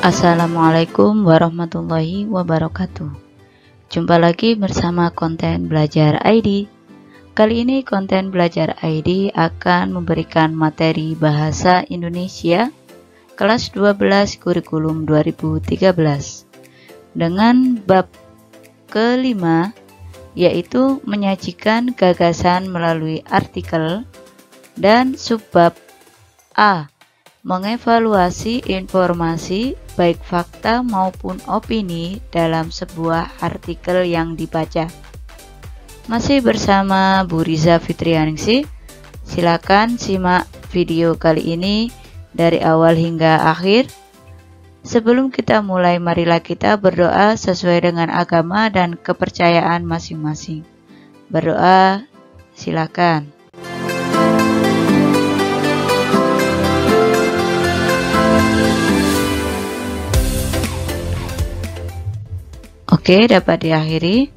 Assalamualaikum warahmatullahi wabarakatuh. Jumpa lagi bersama konten Belajar ID. Kali ini konten Belajar ID akan memberikan materi bahasa Indonesia kelas 12 kurikulum 2013 dengan bab kelima, yaitu menyajikan gagasan melalui artikel, dan subbab A, mengevaluasi informasi baik fakta maupun opini dalam sebuah artikel yang dibaca. Masih bersama Bu Riza Fitrianingsih. Silakan simak video kali ini dari awal hingga akhir. Sebelum kita mulai, marilah kita berdoa sesuai dengan agama dan kepercayaan masing-masing. Berdoa, silakan. Oke, dapat diakhiri.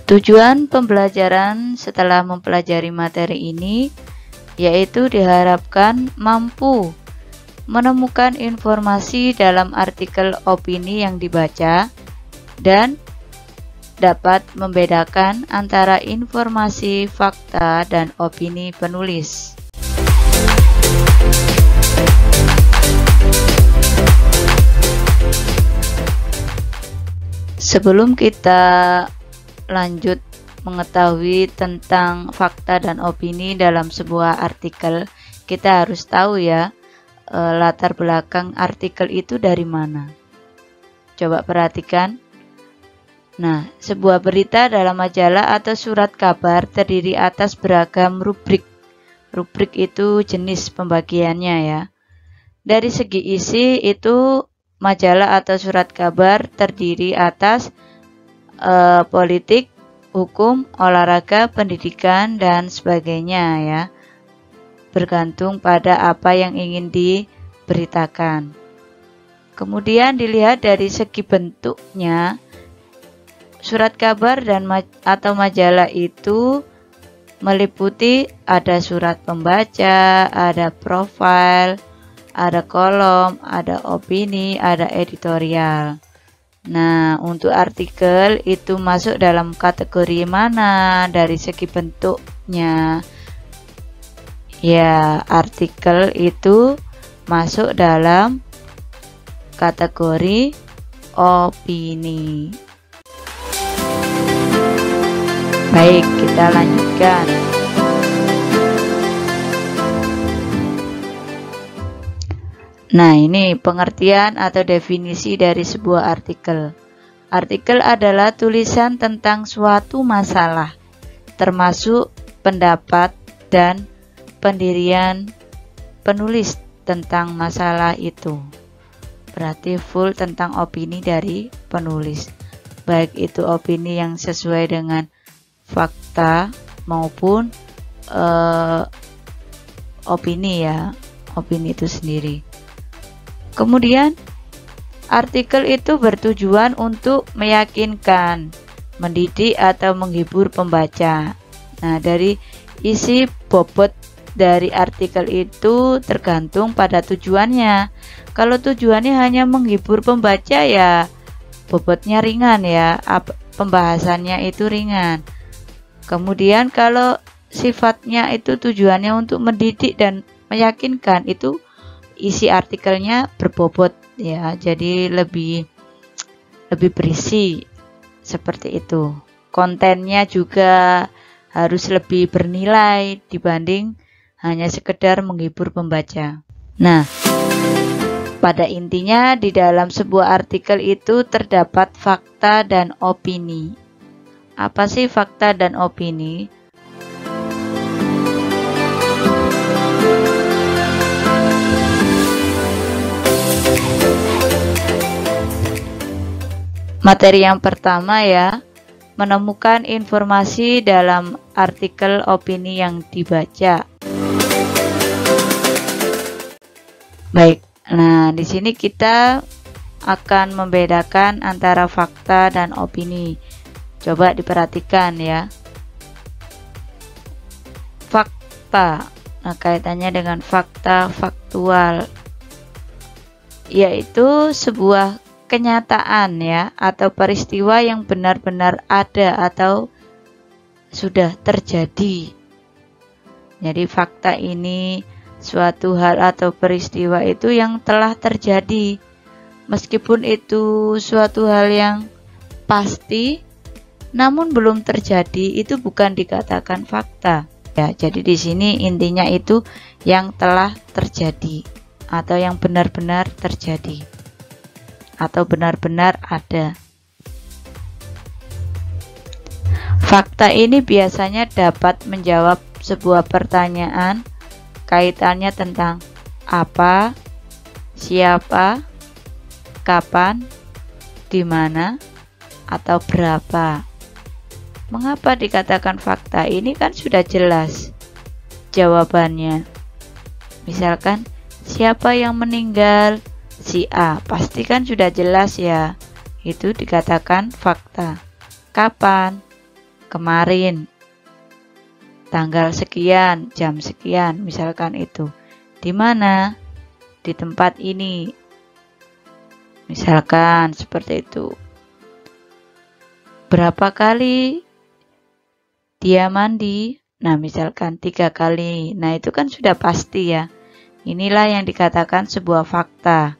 Tujuan pembelajaran setelah mempelajari materi ini yaitu diharapkan mampu menemukan informasi dalam artikel opini yang dibaca dan dapat membedakan antara informasi, fakta, dan opini penulis. Sebelum kita lanjut mengetahui tentang fakta dan opini dalam sebuah artikel, kita harus tahu ya latar belakang artikel itu dari mana. Coba perhatikan. Nah, sebuah berita dalam majalah atau surat kabar terdiri atas beragam rubrik. Rubrik itu jenis pembagiannya ya. Dari segi isi itu majalah atau surat kabar terdiri atas politik, hukum, olahraga, pendidikan, dan sebagainya ya. Bergantung pada apa yang ingin diberitakan. Kemudian dilihat dari segi bentuknya, surat kabar dan atau majalah itu meliputi ada surat pembaca, ada profil, ada kolom, ada opini, ada editorial. Nah, untuk artikel itu masuk dalam kategori mana dari segi bentuknya? Ya, artikel itu masuk dalam kategori opini. Baik, kita lanjutkan. Nah, ini pengertian atau definisi dari sebuah artikel. Artikel adalah tulisan tentang suatu masalah, termasuk pendapat dan pendirian penulis tentang masalah itu. Berarti full tentang opini dari penulis. Baik itu opini yang sesuai dengan fakta maupun opini ya, opini itu sendiri. Kemudian artikel itu bertujuan untuk meyakinkan, mendidik atau menghibur pembaca. Nah, dari isi bobot dari artikel itu tergantung pada tujuannya. Kalau tujuannya hanya menghibur pembaca ya bobotnya ringan ya, pembahasannya itu ringan. Kemudian kalau sifatnya itu tujuannya untuk mendidik dan meyakinkan, itu isi artikelnya berbobot ya, jadi lebih berisi seperti itu. Kontennya juga harus lebih bernilai dibanding hanya sekedar menghibur pembaca. Nah, pada intinya di dalam sebuah artikel itu terdapat fakta dan opini. Apa sih fakta dan opini? Materi yang pertama ya, menemukan informasi dalam artikel opini yang dibaca. Baik, nah di sini kita akan membedakan antara fakta dan opini. Coba diperhatikan ya. fakta. Nah, kaitannya dengan fakta, faktual, yaitu sebuah kenyataan ya, atau peristiwa yang benar-benar ada atau sudah terjadi. Jadi fakta ini suatu hal atau peristiwa itu yang telah terjadi. Meskipun itu suatu hal yang pasti, namun belum terjadi, itu bukan dikatakan fakta. Ya, jadi di sini intinya itu yang telah terjadi atau yang benar-benar terjadi atau benar-benar ada. Fakta ini biasanya dapat menjawab sebuah pertanyaan kaitannya tentang apa, siapa, kapan, di mana, atau berapa. Mengapa dikatakan fakta? Ini kan sudah jelas jawabannya. Misalkan, siapa yang meninggal? Si A. Pasti kan sudah jelas ya. Itu dikatakan fakta. Kapan? Kemarin. Tanggal sekian, jam sekian, misalkan itu. Di mana? Di tempat ini. Misalkan seperti itu. Berapa kali dia mandi? Nah, misalkan 3 kali. Nah, itu kan sudah pasti ya. Inilah yang dikatakan sebuah fakta.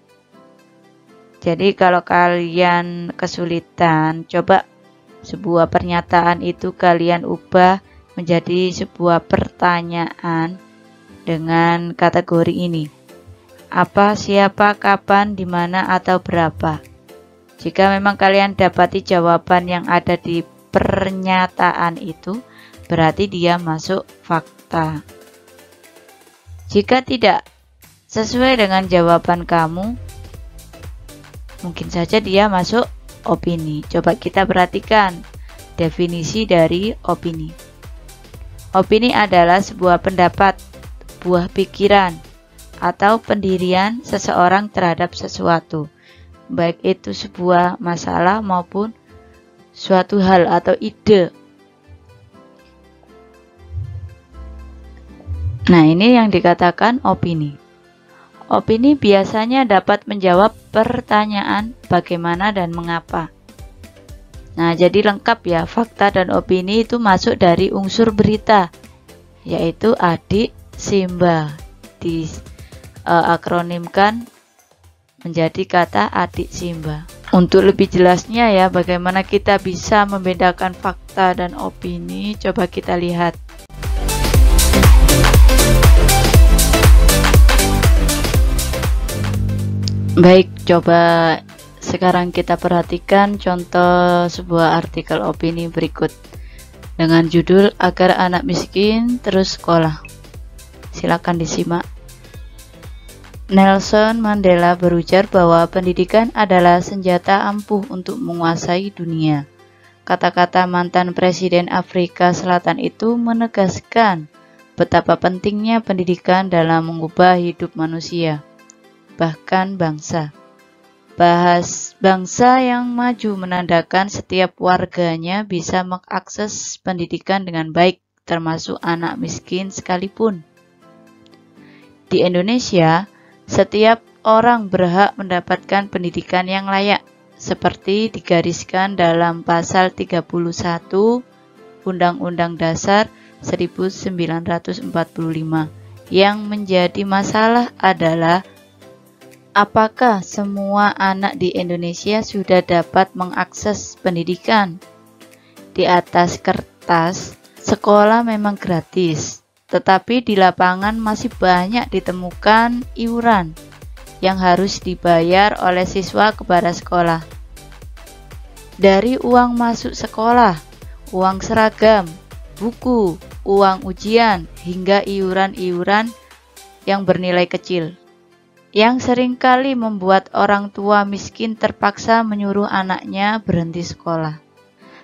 Jadi kalau kalian kesulitan, coba sebuah pernyataan itu kalian ubah menjadi sebuah pertanyaan dengan kategori ini. Apa, siapa, kapan, di mana, atau berapa. Jika memang kalian dapati jawaban yang ada di pernyataan itu, berarti dia masuk fakta. Jika tidak sesuai dengan jawaban kamu, mungkin saja dia masuk opini. Coba kita perhatikan definisi dari opini. Opini adalah sebuah pendapat, buah pikiran, atau pendirian seseorang terhadap sesuatu, baik itu sebuah masalah maupun suatu hal atau ide. Nah, ini yang dikatakan opini. Opini biasanya dapat menjawab pertanyaan bagaimana dan mengapa. Nah, jadi lengkap ya, fakta dan opini itu masuk dari unsur berita, yaitu adik Simba. Akronimkan menjadi kata adik Simba. Untuk lebih jelasnya ya, bagaimana kita bisa membedakan fakta dan opini, coba kita lihat. Baik, coba sekarang kita perhatikan contoh sebuah artikel opini berikut dengan judul Agar Anak Miskin Terus Sekolah. Silakan disimak. Nelson Mandela berujar bahwa pendidikan adalah senjata ampuh untuk menguasai dunia. Kata-kata mantan Presiden Afrika Selatan itu menegaskan betapa pentingnya pendidikan dalam mengubah hidup manusia, bahkan bangsa. Bangsa yang maju menandakan setiap warganya bisa mengakses pendidikan dengan baik, termasuk anak miskin sekalipun. Di Indonesia, setiap orang berhak mendapatkan pendidikan yang layak, seperti digariskan dalam pasal 31 Undang-Undang Dasar 1945. Yang menjadi masalah adalah apakah semua anak di Indonesia sudah dapat mengakses pendidikan? Di atas kertas, sekolah memang gratis, tetapi di lapangan masih banyak ditemukan iuran yang harus dibayar oleh siswa kepada sekolah. Dari uang masuk sekolah, uang seragam, buku, uang ujian, hingga iuran-iuran yang bernilai kecil, yang seringkali membuat orang tua miskin terpaksa menyuruh anaknya berhenti sekolah.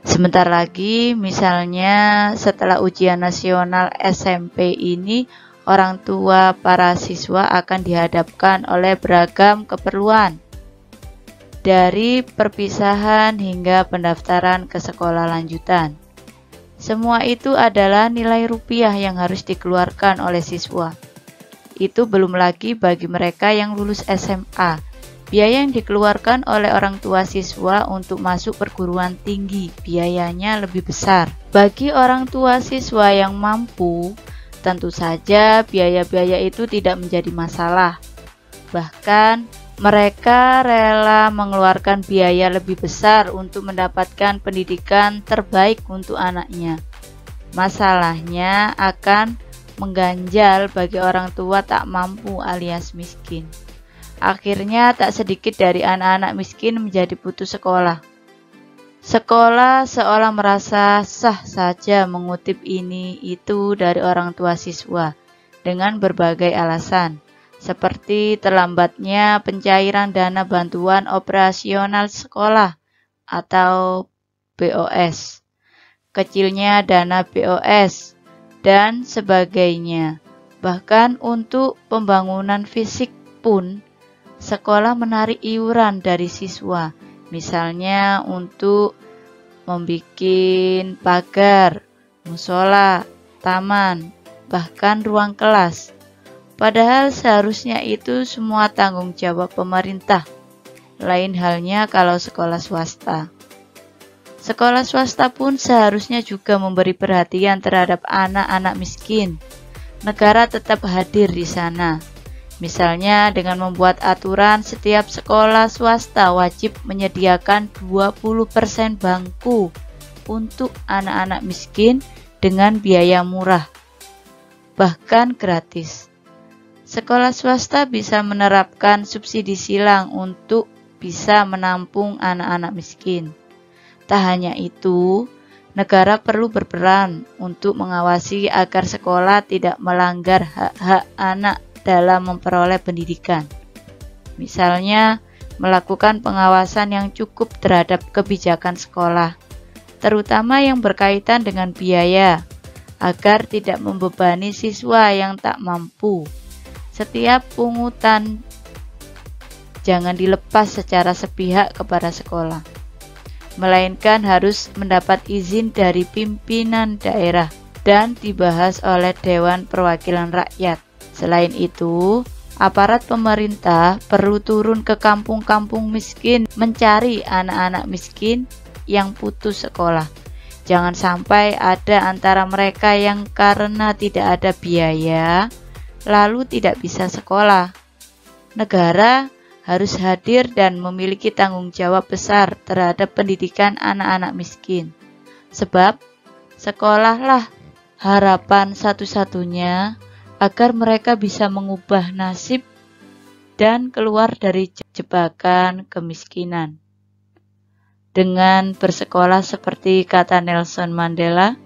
Sebentar lagi, misalnya setelah ujian nasional SMP ini, orang tua para siswa akan dihadapkan oleh beragam keperluan, dari perpisahan hingga pendaftaran ke sekolah lanjutan. Semua itu adalah nilai rupiah yang harus dikeluarkan oleh siswa. Itu belum lagi bagi mereka yang lulus SMA. Biaya yang dikeluarkan oleh orang tua siswa untuk masuk perguruan tinggi, biayanya lebih besar. Bagi orang tua siswa yang mampu, tentu saja biaya-biaya itu tidak menjadi masalah. Bahkan, mereka rela mengeluarkan biaya lebih besar untuk mendapatkan pendidikan terbaik untuk anaknya. Masalahnya akan mengganjal bagi orang tua tak mampu alias miskin. Akhirnya tak sedikit dari anak-anak miskin menjadi putus sekolah. Sekolah seolah merasa sah saja mengutip ini itu dari orang tua siswa dengan berbagai alasan, seperti terlambatnya pencairan dana bantuan operasional sekolah atau BOS, kecilnya dana BOS, dan sebagainya. Bahkan untuk pembangunan fisik pun, sekolah menarik iuran dari siswa, misalnya untuk membuat pagar, musola, taman, bahkan ruang kelas. Padahal seharusnya itu semua tanggung jawab pemerintah. Lain halnya kalau sekolah swasta. Sekolah swasta pun seharusnya juga memberi perhatian terhadap anak-anak miskin. Negara tetap hadir di sana. Misalnya dengan membuat aturan setiap sekolah swasta wajib menyediakan 20% bangku untuk anak-anak miskin dengan biaya murah, bahkan gratis. Sekolah swasta bisa menerapkan subsidi silang untuk bisa menampung anak-anak miskin. Tak hanya itu, negara perlu berperan untuk mengawasi agar sekolah tidak melanggar hak-hak anak dalam memperoleh pendidikan. Misalnya, melakukan pengawasan yang cukup terhadap kebijakan sekolah, terutama yang berkaitan dengan biaya, agar tidak membebani siswa yang tak mampu. Setiap pungutan jangan dilepas secara sepihak kepada sekolah, melainkan harus mendapat izin dari pimpinan daerah dan dibahas oleh Dewan Perwakilan Rakyat. Selain itu, aparat pemerintah perlu turun ke kampung-kampung miskin mencari anak-anak miskin yang putus sekolah. Jangan sampai ada antara mereka yang karena tidak ada biaya lalu tidak bisa sekolah. Negara harus hadir dan memiliki tanggung jawab besar terhadap pendidikan anak-anak miskin. Sebab sekolahlah harapan satu-satunya agar mereka bisa mengubah nasib dan keluar dari jebakan kemiskinan. Dengan bersekolah seperti kata Nelson Mandela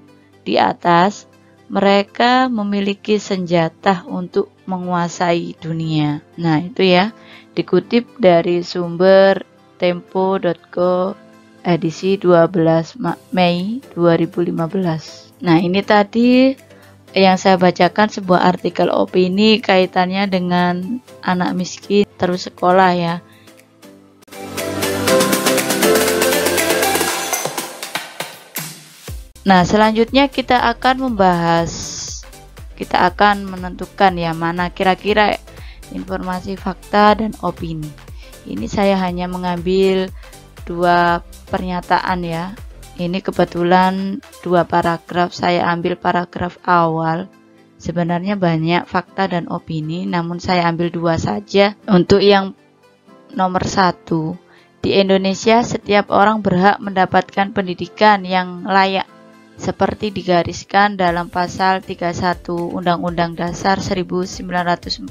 di atas, mereka memiliki senjata untuk menguasai dunia. Nah, itu ya, dikutip dari sumber tempo.co edisi 12 Mei 2015. Nah, ini tadi yang saya bacakan sebuah artikel opini kaitannya dengan anak miskin terus sekolah ya. Nah, selanjutnya kita akan menentukan ya mana kira-kira informasi fakta dan opini. Ini saya hanya mengambil 2 pernyataan ya. Ini kebetulan 2 paragraf, saya ambil paragraf awal. Sebenarnya banyak fakta dan opini, namun saya ambil 2 saja. Untuk yang nomor 1, di Indonesia setiap orang berhak mendapatkan pendidikan yang layak, seperti digariskan dalam pasal 31 Undang-Undang Dasar 1945.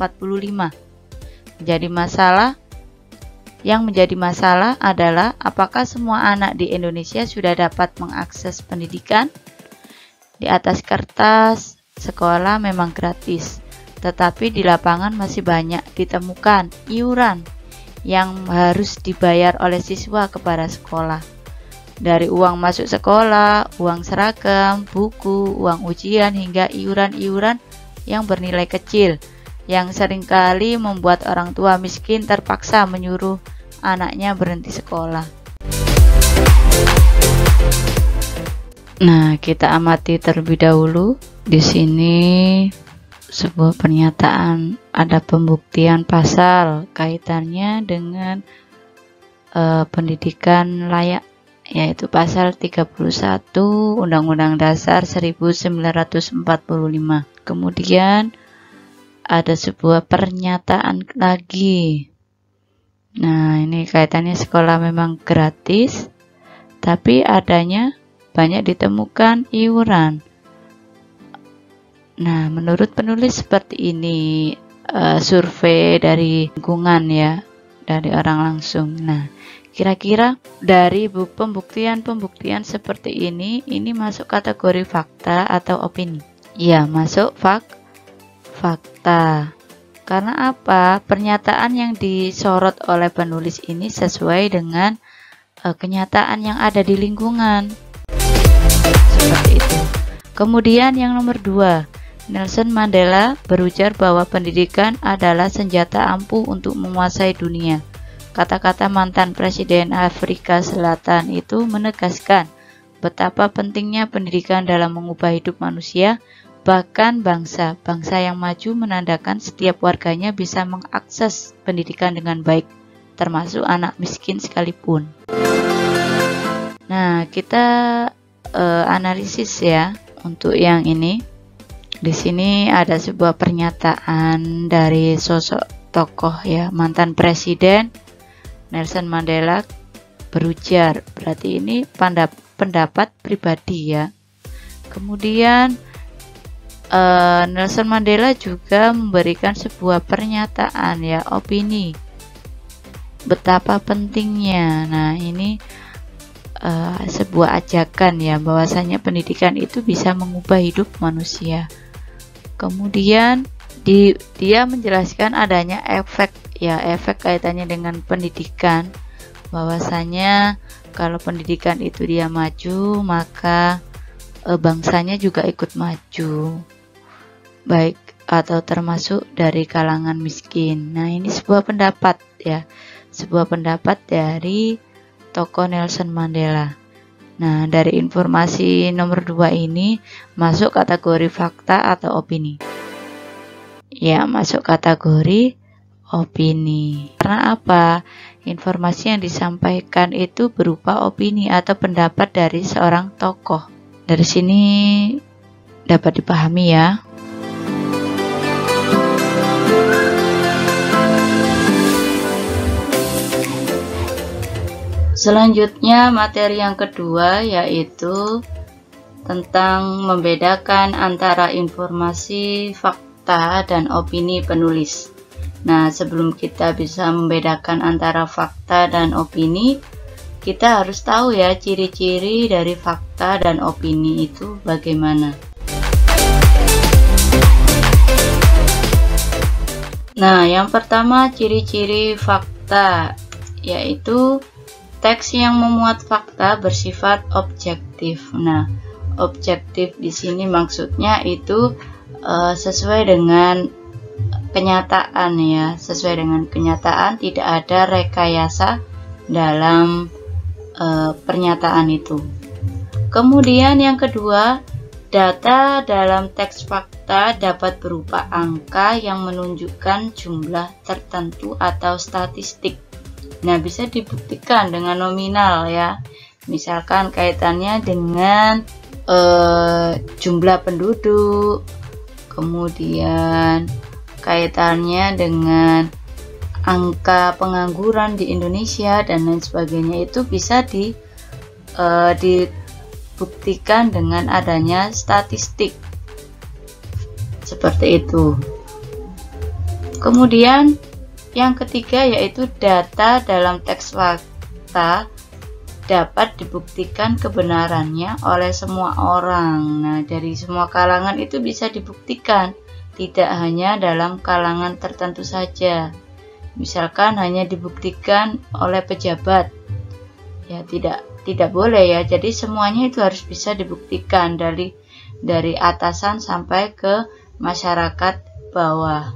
Yang menjadi masalah adalah apakah semua anak di Indonesia sudah dapat mengakses pendidikan? Di atas kertas, sekolah memang gratis, tetapi di lapangan masih banyak ditemukan iuran yang harus dibayar oleh siswa kepada sekolah. Dari uang masuk sekolah, uang seragam, buku, uang ujian, hingga iuran-iuran yang bernilai kecil, yang seringkali membuat orang tua miskin terpaksa menyuruh anaknya berhenti sekolah. Nah, kita amati terlebih dahulu. Di sini sebuah pernyataan, ada pembuktian pasal kaitannya dengan pendidikan layak, yaitu pasal 31 Undang-Undang Dasar 1945. Kemudian ada sebuah pernyataan lagi. Nah, ini kaitannya sekolah memang gratis, tapi adanya banyak ditemukan iuran. Nah, menurut penulis seperti ini, survei dari lingkungan ya, dari orang langsung. Nah, kira-kira dari pembuktian seperti ini masuk kategori fakta atau opini? Ya, masuk fakta. Karena apa? Pernyataan yang disorot oleh penulis ini sesuai dengan kenyataan yang ada di lingkungan. Seperti itu. Kemudian yang nomor 2, Nelson Mandela berujar bahwa pendidikan adalah senjata ampuh untuk menguasai dunia. Kata-kata mantan Presiden Afrika Selatan itu menegaskan betapa pentingnya pendidikan dalam mengubah hidup manusia, bahkan bangsa yang maju menandakan setiap warganya bisa mengakses pendidikan dengan baik, termasuk anak miskin sekalipun. Nah, kita analisis ya untuk yang ini. Di sini ada sebuah pernyataan dari sosok tokoh ya, mantan presiden Nelson Mandela berujar. Berarti ini pendapat pribadi ya. Kemudian Nelson Mandela juga memberikan sebuah pernyataan ya, opini betapa pentingnya. Nah, ini sebuah ajakan ya, bahwasanya pendidikan itu bisa mengubah hidup manusia. Kemudian dia menjelaskan adanya efek kaitannya dengan pendidikan, bahwasanya kalau pendidikan itu dia maju, maka bangsanya juga ikut maju, baik atau termasuk dari kalangan miskin. Nah, ini sebuah pendapat ya, sebuah pendapat dari tokoh Nelson Mandela. Nah, dari informasi nomor 2 ini masuk kategori fakta atau opini? Ya, masuk kategori opini. Karena apa? Informasi yang disampaikan itu berupa opini atau pendapat dari seorang tokoh. Dari sini dapat dipahami ya. Selanjutnya materi yang kedua yaitu tentang membedakan antara informasi, fakta, dan opini penulis. Nah, sebelum kita bisa membedakan antara fakta dan opini, kita harus tahu ya ciri-ciri dari fakta dan opini itu bagaimana. Nah, yang pertama ciri-ciri fakta yaitu teks yang memuat fakta bersifat objektif. Nah, objektif di sini maksudnya itu sesuai dengan kenyataan ya, sesuai dengan kenyataan, tidak ada rekayasa dalam pernyataan itu. Kemudian yang kedua, data dalam teks fakta dapat berupa angka yang menunjukkan jumlah tertentu atau statistik. Nah, bisa dibuktikan dengan nominal ya. Misalkan kaitannya dengan jumlah penduduk, kemudian kaitannya dengan angka pengangguran di Indonesia dan lain sebagainya, itu bisa dibuktikan dengan adanya statistik. Seperti itu. Kemudian yang ketiga yaitu data dalam teks fakta dapat dibuktikan kebenarannya oleh semua orang. Nah, dari semua kalangan itu bisa dibuktikan, tidak hanya dalam kalangan tertentu saja. Misalkan hanya dibuktikan oleh pejabat, ya tidak boleh ya. Jadi semuanya itu harus bisa dibuktikan dari atasan sampai ke masyarakat bawah.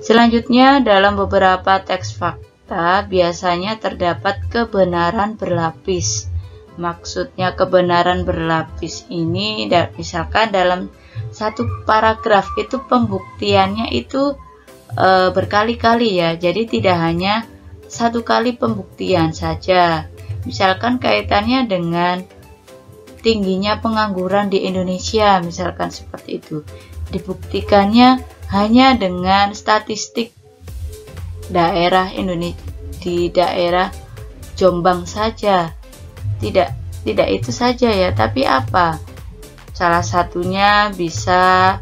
Selanjutnya, dalam beberapa teks fakta biasanya terdapat kebenaran berlapis. Maksudnya kebenaran berlapis ini misalkan dalam satu paragraf itu pembuktiannya itu berkali-kali ya. Jadi tidak hanya satu kali pembuktian saja. Misalkan kaitannya dengan tingginya pengangguran di Indonesia, misalkan seperti itu. Dibuktikannya hanya dengan statistik daerah Indonesia di daerah Jombang saja. Tidak itu saja ya, tapi apa? Salah satunya bisa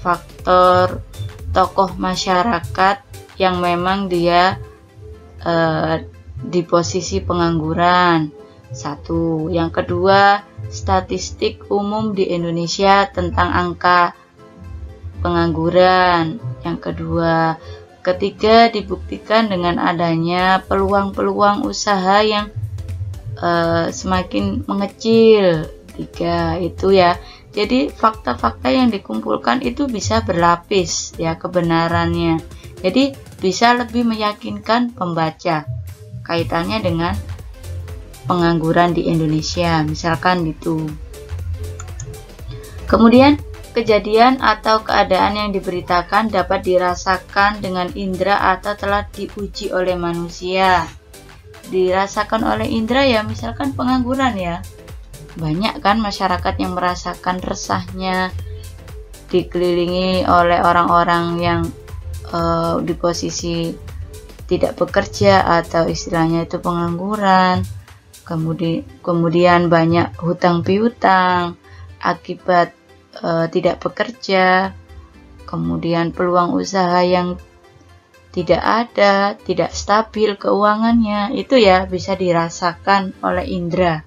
faktor tokoh masyarakat yang memang dia di posisi pengangguran. Satu, yang kedua, statistik umum di Indonesia tentang angka pengangguran. Yang kedua, ketiga, dibuktikan dengan adanya peluang-peluang usaha yang semakin mengecil. Tiga, itu ya. Jadi fakta-fakta yang dikumpulkan itu bisa berlapis ya kebenarannya. Jadi bisa lebih meyakinkan pembaca kaitannya dengan pengangguran di Indonesia, misalkan itu. Kemudian kejadian atau keadaan yang diberitakan dapat dirasakan dengan indera atau telah diuji oleh manusia. Dirasakan oleh indera ya, misalkan pengangguran ya. Banyak kan masyarakat yang merasakan resahnya dikelilingi oleh orang-orang yang di posisi tidak bekerja atau istilahnya itu pengangguran. Kemudian banyak hutang piutang akibat tidak bekerja. Kemudian peluang usaha yang tidak ada, tidak stabil keuangannya, itu ya bisa dirasakan oleh indera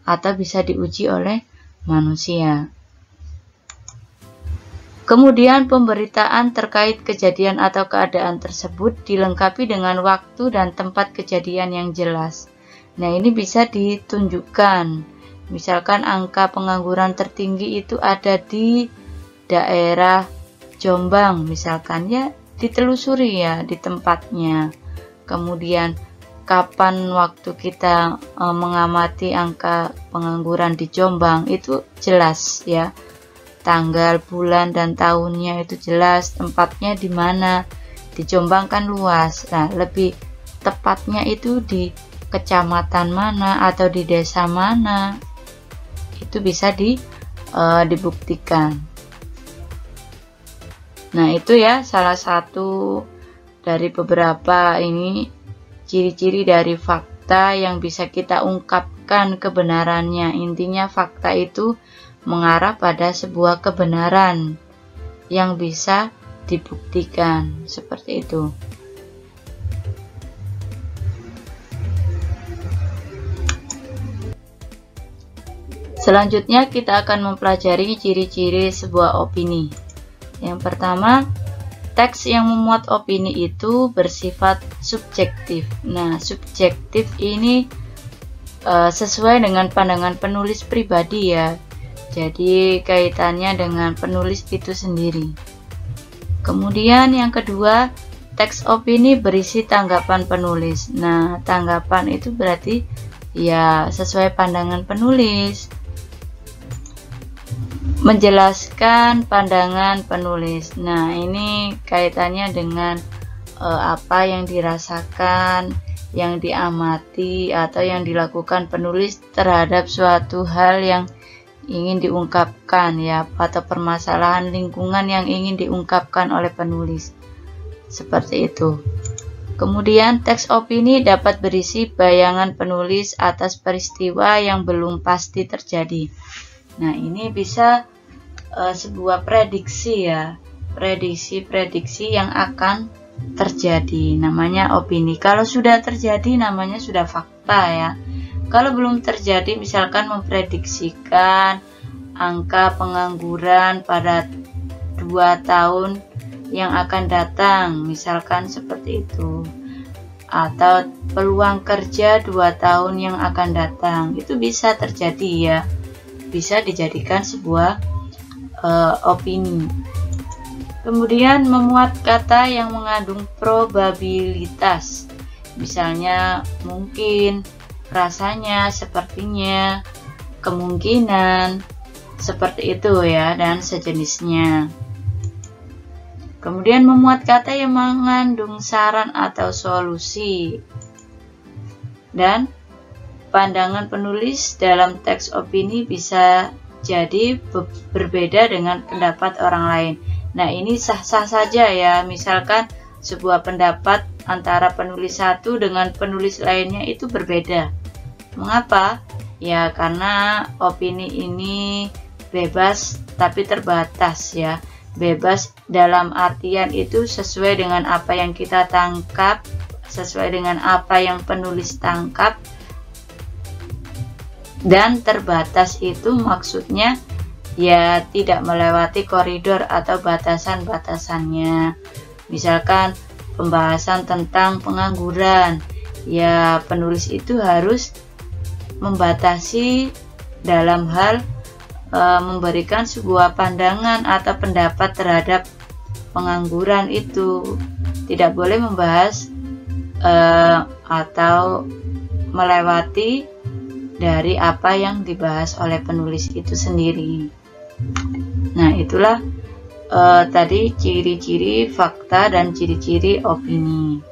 atau bisa diuji oleh manusia. Kemudian pemberitaan terkait kejadian atau keadaan tersebut dilengkapi dengan waktu dan tempat kejadian yang jelas. Nah, ini bisa ditunjukkan. Misalkan angka pengangguran tertinggi itu ada di daerah Jombang, misalkan ya ditelusuri ya di tempatnya. Kemudian kapan waktu kita mengamati angka pengangguran di Jombang itu jelas ya. Tanggal, bulan, dan tahunnya itu jelas, tempatnya di mana. Di Jombang kan luas. Nah, lebih tepatnya itu di kecamatan mana atau di desa mana. Itu bisa dibuktikan. Nah, itu ya salah satu dari beberapa ini ciri-ciri dari fakta yang bisa kita ungkapkan kebenarannya. Intinya fakta itu mengarah pada sebuah kebenaran yang bisa dibuktikan, seperti itu. Selanjutnya kita akan mempelajari ciri-ciri sebuah opini. Yang pertama, teks yang memuat opini itu bersifat subjektif. Nah, subjektif ini sesuai dengan pandangan penulis pribadi ya. Jadi kaitannya dengan penulis itu sendiri. Kemudian yang kedua, teks opini berisi tanggapan penulis. Nah, tanggapan itu berarti ya sesuai pandangan penulis. Menjelaskan pandangan penulis. Nah, ini kaitannya dengan apa yang dirasakan, yang diamati atau yang dilakukan penulis terhadap suatu hal yang ingin diungkapkan ya, atau permasalahan lingkungan yang ingin diungkapkan oleh penulis, seperti itu. Kemudian teks opini dapat berisi bayangan penulis atas peristiwa yang belum pasti terjadi. Nah, ini bisa sebuah prediksi ya, prediksi yang akan terjadi, namanya opini. Kalau sudah terjadi namanya sudah fakta ya. Kalau belum terjadi, misalkan memprediksikan angka pengangguran pada 2 tahun yang akan datang, misalkan seperti itu. Atau peluang kerja 2 tahun yang akan datang, itu bisa terjadi ya. Bisa dijadikan sebuah opini. Kemudian memuat kata yang mengandung probabilitas. Misalnya mungkin, rasanya, sepertinya, kemungkinan, seperti itu ya, dan sejenisnya. Kemudian memuat kata yang mengandung saran atau solusi. Dan pandangan penulis dalam teks opini bisa jadi berbeda dengan pendapat orang lain. Nah, ini sah-sah saja ya. Misalkan sebuah pendapat antara penulis satu dengan penulis lainnya itu berbeda. Mengapa? Ya, karena opini ini bebas tapi terbatas ya. Bebas dalam artian itu sesuai dengan apa yang kita tangkap, sesuai dengan apa yang penulis tangkap. Dan terbatas itu maksudnya ya tidak melewati koridor atau batasan-batasannya. Misalkan pembahasan tentang pengangguran, ya penulis itu harus membatasi dalam hal memberikan sebuah pandangan atau pendapat terhadap pengangguran itu. Tidak boleh membahas atau melewati dari apa yang dibahas oleh penulis itu sendiri. Nah, itulah tadi ciri-ciri fakta dan ciri-ciri opini.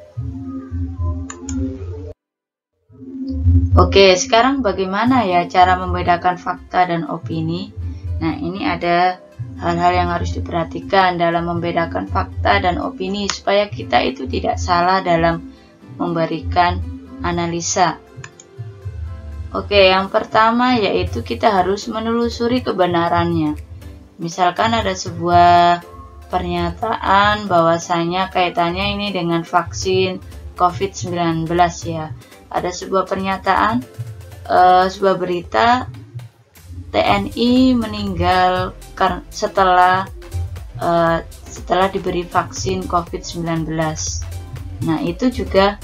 Oke, sekarang bagaimana ya cara membedakan fakta dan opini? Nah, ini ada hal-hal yang harus diperhatikan dalam membedakan fakta dan opini supaya kita itu tidak salah dalam memberikan analisa. Oke, yang pertama yaitu kita harus menelusuri kebenarannya. Misalkan ada sebuah pernyataan bahwasanya kaitannya ini dengan vaksin COVID-19 ya. Ada sebuah pernyataan, sebuah berita TNI meninggal setelah diberi vaksin COVID-19. Nah, itu juga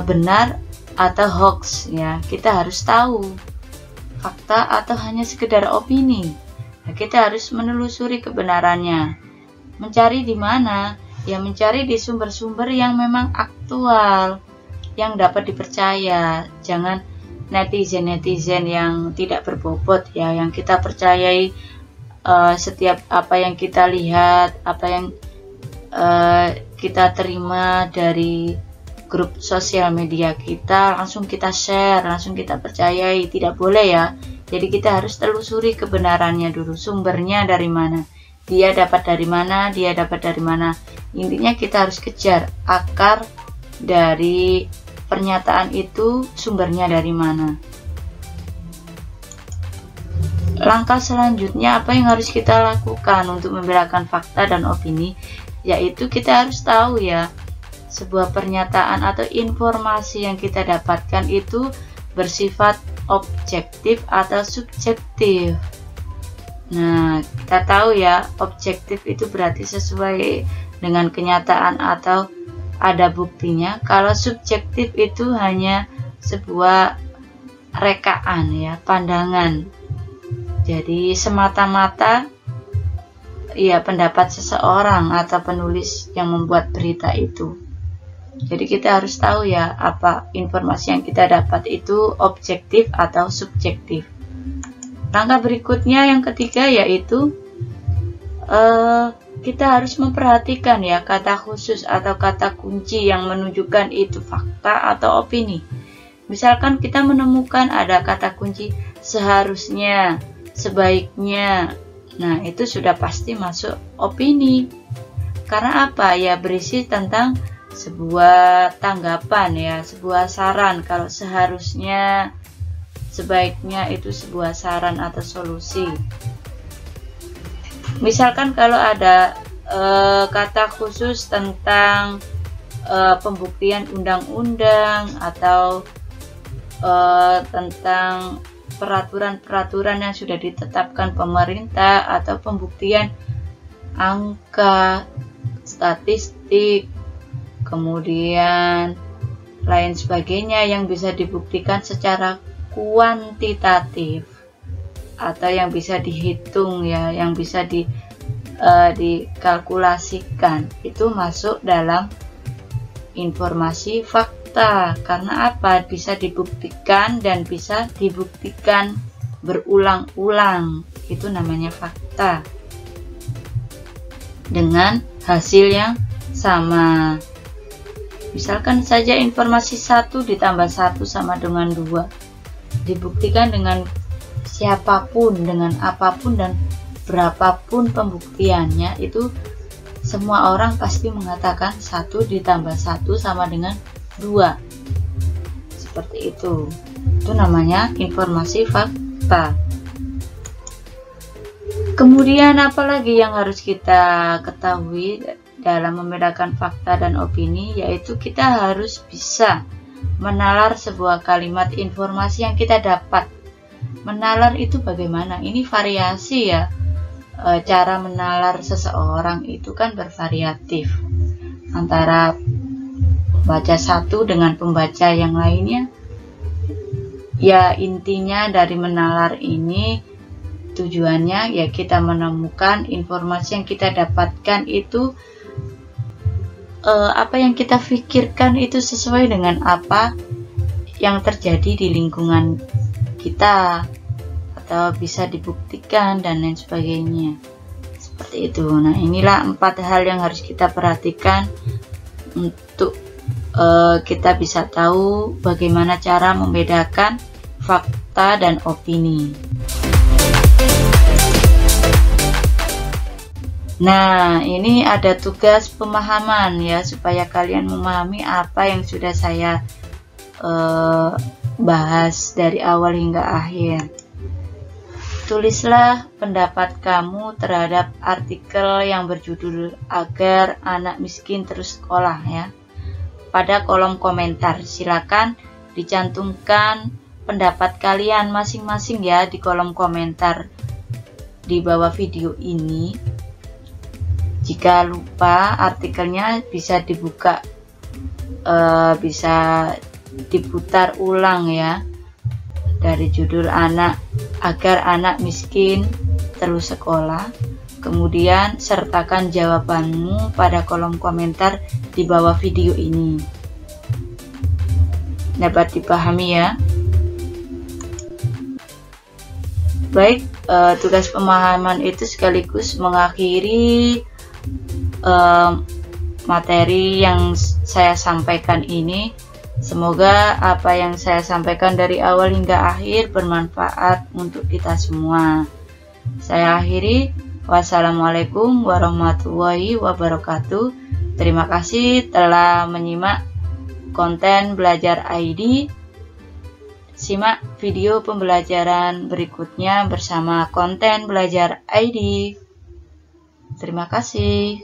benar atau hoax ya. Kita harus tahu fakta atau hanya sekedar opini. Nah, kita harus menelusuri kebenarannya. Mencari di mana? Ya, mencari di sumber-sumber yang memang aktual, yang dapat dipercaya. Jangan netizen-netizen yang tidak berbobot ya, yang kita percayai setiap apa yang kita lihat, apa yang kita terima dari grup sosial media kita, langsung kita share, langsung kita percayai. Tidak boleh ya. Jadi kita harus telusuri kebenarannya dulu, sumbernya dari mana, dia dapat dari mana, dia dapat dari mana. Intinya kita harus kejar akar dari pernyataan itu, sumbernya dari mana. Langkah selanjutnya apa yang harus kita lakukan untuk membedakan fakta dan opini? Yaitu kita harus tahu ya, sebuah pernyataan atau informasi yang kita dapatkan itu bersifat objektif atau subjektif. Nah, kita tahu ya, objektif itu berarti sesuai dengan kenyataan atau ada buktinya. Kalau subjektif itu hanya sebuah rekaan ya, pandangan. Jadi semata-mata ya pendapat seseorang atau penulis yang membuat berita itu. Jadi kita harus tahu ya, apa informasi yang kita dapat itu objektif atau subjektif. Langkah berikutnya yang ketiga yaitu kita harus memperhatikan ya kata khusus atau kata kunci yang menunjukkan itu fakta atau opini. Misalkan kita menemukan ada kata kunci seharusnya, sebaiknya. Nah, itu sudah pasti masuk opini. Karena apa? Ya berisi tentang sebuah tanggapan ya, sebuah saran. Kalau seharusnya, sebaiknya itu sebuah saran atau solusi. Misalkan kalau ada kata khusus tentang pembuktian undang-undang atau tentang peraturan-peraturan yang sudah ditetapkan pemerintah atau pembuktian angka, statistik, kemudian lain sebagainya yang bisa dibuktikan secara kuantitatif atau yang bisa dihitung ya, yang bisa dikalkulasikan, itu masuk dalam informasi fakta. fakta. Karena apa? Bisa dibuktikan dan bisa dibuktikan berulang-ulang. Itu namanya fakta. Dengan hasil yang sama. Misalkan saja informasi 1 ditambah 1 sama dengan 2. Dibuktikan dengan siapapun, dengan apapun dan berapapun pembuktiannya, itu semua orang pasti mengatakan 1 ditambah 1 sama dengan 2. Seperti itu. Itu namanya informasi fakta. Kemudian apalagi yang harus kita ketahui dalam membedakan fakta dan opini, yaitu kita harus bisa menalar sebuah kalimat informasi yang kita dapat. Menalar itu bagaimana? Ini variasi ya. Cara menalar seseorang itu kan bervariatif. Antara baca satu dengan pembaca yang lainnya. Ya, intinya dari menalar ini tujuannya ya kita menemukan informasi yang kita dapatkan itu apa yang kita pikirkan itu sesuai dengan apa yang terjadi di lingkungan kita, atau bisa dibuktikan dan lain sebagainya. Seperti itu. Nah, inilah 4 hal yang harus kita perhatikan untuk kita bisa tahu bagaimana cara membedakan fakta dan opini. Nah, ini ada tugas pemahaman ya, supaya kalian memahami apa yang sudah saya bahas dari awal hingga akhir. Tulislah pendapat kamu terhadap artikel yang berjudul "Agar Anak Miskin Terus Sekolah" ya. Pada kolom komentar, silakan dicantumkan pendapat kalian masing-masing ya di kolom komentar di bawah video ini. Jika lupa artikelnya bisa dibuka, bisa diputar ulang ya, dari judul "Agar Anak Miskin Terus Sekolah". Kemudian sertakan jawabanmu pada kolom komentar di bawah video ini. Dapat dipahami ya? Baik, tugas pemahaman itu sekaligus mengakhiri materi yang saya sampaikan ini. Semoga apa yang saya sampaikan dari awal hingga akhir bermanfaat untuk kita semua. Saya akhiri. Wassalamualaikum warahmatullahi wabarakatuh. Terima kasih telah menyimak konten Belajar ID. Simak video pembelajaran berikutnya bersama konten Belajar ID. Terima kasih.